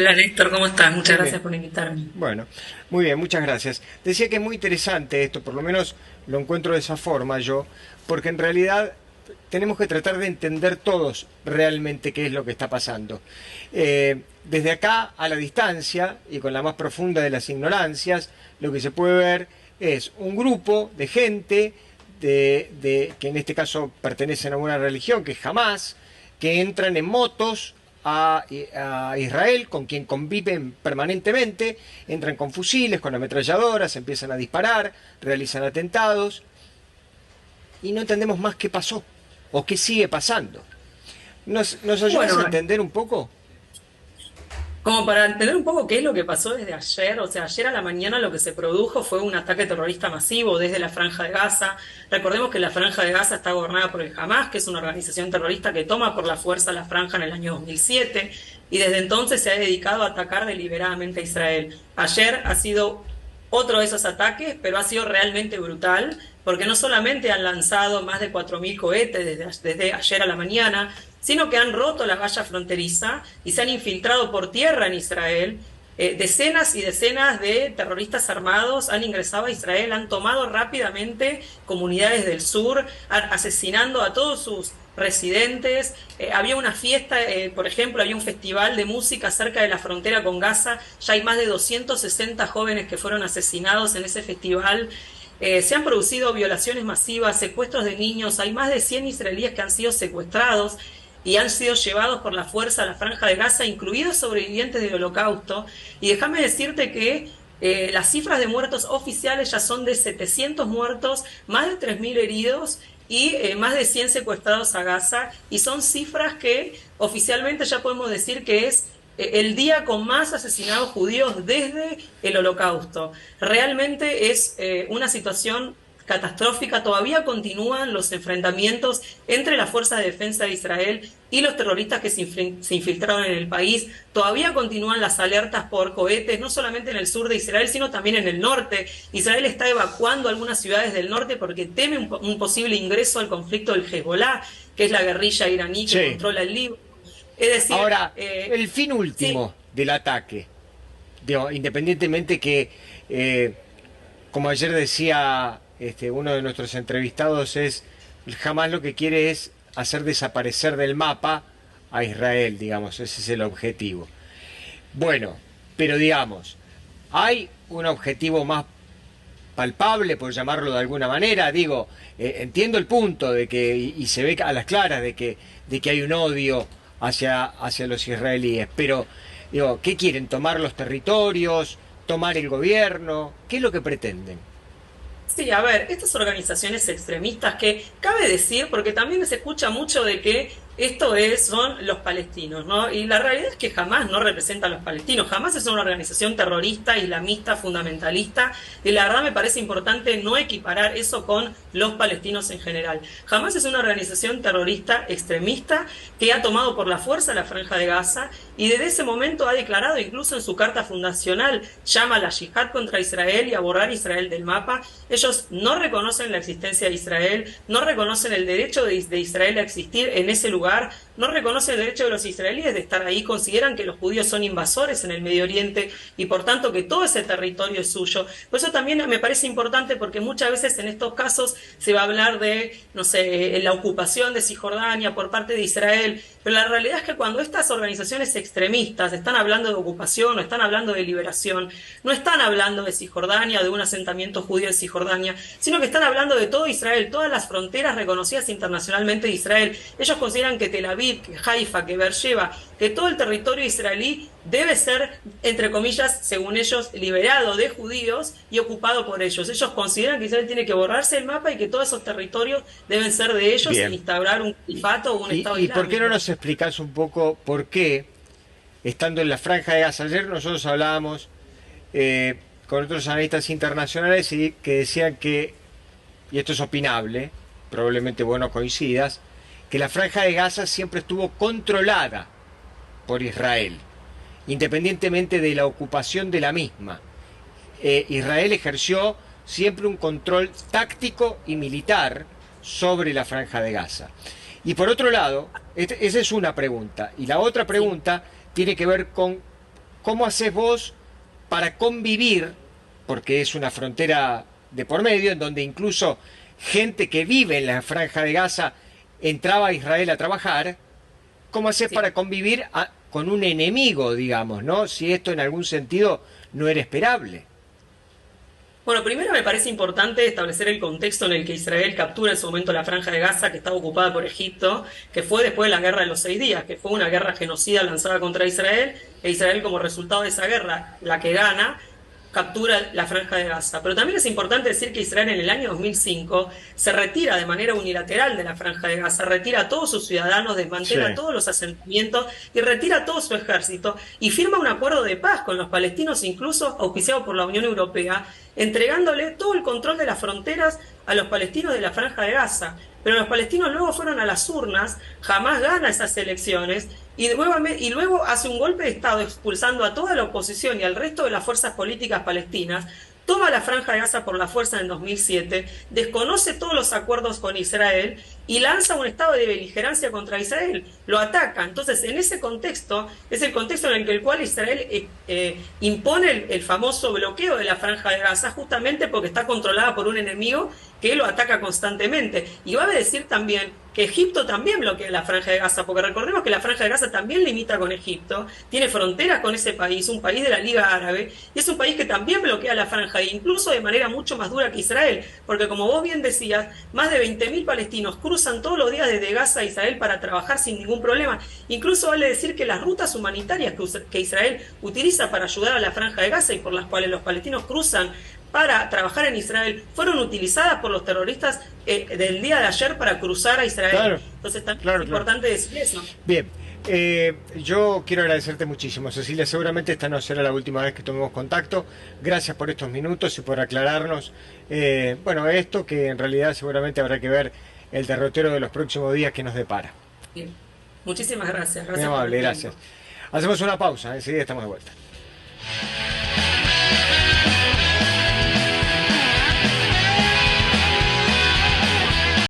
Hola Néstor, ¿cómo estás? Muchas Muy gracias bien. por invitarme. Bueno, muy bien, muchas gracias. Decía que es muy interesante esto, por lo menos lo encuentro de esa forma yo, porque en realidad tenemos que tratar de entender todos realmente qué es lo que está pasando. Desde acá, a la distancia y con la más profunda de las ignorancias, lo que se puede ver es un grupo de gente que en este caso pertenecen a una religión que es Hamas, que entran en motos a Israel, con quien conviven permanentemente, entran con fusiles, con ametralladoras, empiezan a disparar, realizan atentados y no entendemos más qué pasó o qué sigue pasando. ¿Nos ayudas a Bueno, entender un poco? como para entender un poco qué es lo que pasó desde ayer, o sea, ayer a la mañana lo que se produjo fue un ataque terrorista masivo desde la Franja de Gaza. Recordemos que la Franja de Gaza está gobernada por el Hamas, que es una organización terrorista que toma por la fuerza la franja en el año 2007 y desde entonces se ha dedicado a atacar deliberadamente a Israel. Ayer ha sido otro de esos ataques, pero ha sido realmente brutal, porque no solamente han lanzado más de 4.000 cohetes desde ayer a la mañana, sino que han roto la valla fronteriza y se han infiltrado por tierra en Israel. Decenas y decenas de terroristas armados han ingresado a Israel, han tomado rápidamente comunidades del sur, asesinando a todos sus residentes. Había una fiesta, por ejemplo, había un festival de música cerca de la frontera con Gaza. Ya hay más de 260 jóvenes que fueron asesinados en ese festival. Se han producido violaciones masivas, secuestros de niños. Hay más de 100 israelíes que han sido secuestrados y han sido llevados por la fuerza a la Franja de Gaza, incluidos sobrevivientes del Holocausto. Y déjame decirte que las cifras de muertos oficiales ya son de 700 muertos, más de 3.000 heridos y más de 100 secuestrados a Gaza. Y son cifras que oficialmente ya podemos decir que es el día con más asesinados judíos desde el Holocausto. Realmente es una situación catastrófica. Todavía continúan los enfrentamientos entre las fuerzas de defensa de Israel y los terroristas que se infiltraron en el país. Todavía continúan las alertas por cohetes, no solamente en el sur de Israel, sino también en el norte. Israel está evacuando algunas ciudades del norte porque teme un posible ingreso al conflicto del Hezbollah, que es la guerrilla iraní que Sí. controla el Líbano. Es decir, Ahora, el fin sí, último del ataque, digo, independientemente que, como ayer decía uno de nuestros entrevistados, es jamás lo que quiere es hacer desaparecer del mapa a Israel, digamos, ese es el objetivo. Bueno, pero digamos, hay un objetivo más palpable, por llamarlo de alguna manera. Digo, entiendo el punto de que, y se ve a las claras de que hay un odio hacia los israelíes, pero digo, ¿qué quieren? ¿Tomar los territorios? ¿Tomar el gobierno? ¿Qué es lo que pretenden? sí, a ver, estas organizaciones extremistas que cabe decir, porque también se escucha mucho de que son los palestinos, ¿no? Y la realidad es que jamás no representa a los palestinos, jamás es una organización terrorista, islamista, fundamentalista, y la verdad me parece importante no equiparar eso con los palestinos en general. Jamás es una organización terrorista extremista que ha tomado por la fuerza la Franja de Gaza y desde ese momento ha declarado, incluso en su carta fundacional, llama a la yihad contra Israel y a borrar Israel del mapa. Ellos no reconocen la existencia de Israel, no reconocen el derecho de Israel a existir en ese lugar, no reconocen el derecho de los israelíes de estar ahí, consideran que los judíos son invasores en el Medio Oriente y por tanto que todo ese territorio es suyo. Por eso también me parece importante porque muchas veces en estos casos se va a hablar de, no sé, la ocupación de Cisjordania por parte de Israel, pero la realidad es que cuando estas organizaciones extremistas están hablando de ocupación o están hablando de liberación, no están hablando de Cisjordania o de un asentamiento judío en Cisjordania, sino que están hablando de todo Israel, todas las fronteras reconocidas internacionalmente de Israel. Ellos consideran que Tel Aviv, que Haifa, que Beersheba, que todo el territorio israelí debe ser, entre comillas, según ellos, liberado de judíos y ocupado por ellos. Ellos consideran que Israel tiene que borrarse el mapa y que todos esos territorios deben ser de ellos e Bien. instaurar un califato o un Estado Y por qué no Islámico. nos explicás un poco por qué, estando en la franja de Gaza, ayer nosotros hablábamos con otros analistas internacionales y que decían que, y esto es opinable, probablemente vos no coincidas, que la franja de Gaza siempre estuvo controlada por Israel, independientemente de la ocupación de la misma. Israel ejerció siempre un control táctico y militar sobre la franja de Gaza. Y por otro lado, esa es una pregunta. Y la otra Sí. pregunta tiene que ver con ¿cómo haces vos para convivir, porque es una frontera de por medio, en donde incluso gente que vive en la Franja de Gaza entraba a Israel a trabajar? ¿Cómo haces Sí. para convivir con un enemigo, digamos, ¿no? Si esto en algún sentido no era esperable. Bueno, primero me parece importante establecer el contexto en el que Israel captura en su momento la Franja de Gaza, que estaba ocupada por Egipto, que fue después de la Guerra de los 6 días, que fue una guerra genocida lanzada contra Israel, e Israel como resultado de esa guerra, la que gana, captura la Franja de Gaza. Pero también es importante decir que Israel en el año 2005 se retira de manera unilateral de la Franja de Gaza, retira a todos sus ciudadanos, Sí, desmantela todos los asentamientos y retira todo su ejército y firma un acuerdo de paz con los palestinos, incluso auspiciado por la Unión Europea, entregándole todo el control de las fronteras a los palestinos de la Franja de Gaza. Pero los palestinos luego fueron a las urnas, jamás gana esas elecciones y luego hace un golpe de Estado expulsando a toda la oposición y al resto de las fuerzas políticas palestinas, toma la Franja de Gaza por la fuerza en 2007, desconoce todos los acuerdos con Israel y lanza un estado de beligerancia contra Israel, lo ataca. Entonces, en ese contexto, es el contexto en el cual Israel impone el famoso bloqueo de la Franja de Gaza, justamente porque está controlada por un enemigo que lo ataca constantemente. Y vale decir también que Egipto también bloquea la Franja de Gaza, porque recordemos que la Franja de Gaza también limita con Egipto, tiene fronteras con ese país, un país de la Liga Árabe, y es un país que también bloquea la Franja, e incluso de manera mucho más dura que Israel, porque como vos bien decías, más de 20.000 palestinos cruzan todos los días desde Gaza a Israel para trabajar sin ningún problema. Incluso vale decir que las rutas humanitarias que Israel utiliza para ayudar a la Franja de Gaza y por las cuales los palestinos cruzan para trabajar en Israel fueron utilizadas por los terroristas del día de ayer para cruzar a Israel. claro, Entonces también claro, es claro. importante decir eso. Bien, yo quiero agradecerte muchísimo, Cecilia. Seguramente esta no será la última vez que tomemos contacto. Gracias por estos minutos y por aclararnos, bueno, esto que en realidad seguramente habrá que ver el derrotero de los próximos días que nos depara. Bien. Muchísimas gracias. Muy Gracias por el amable, tiempo. gracias. Hacemos una pausa, enseguida estamos de vuelta.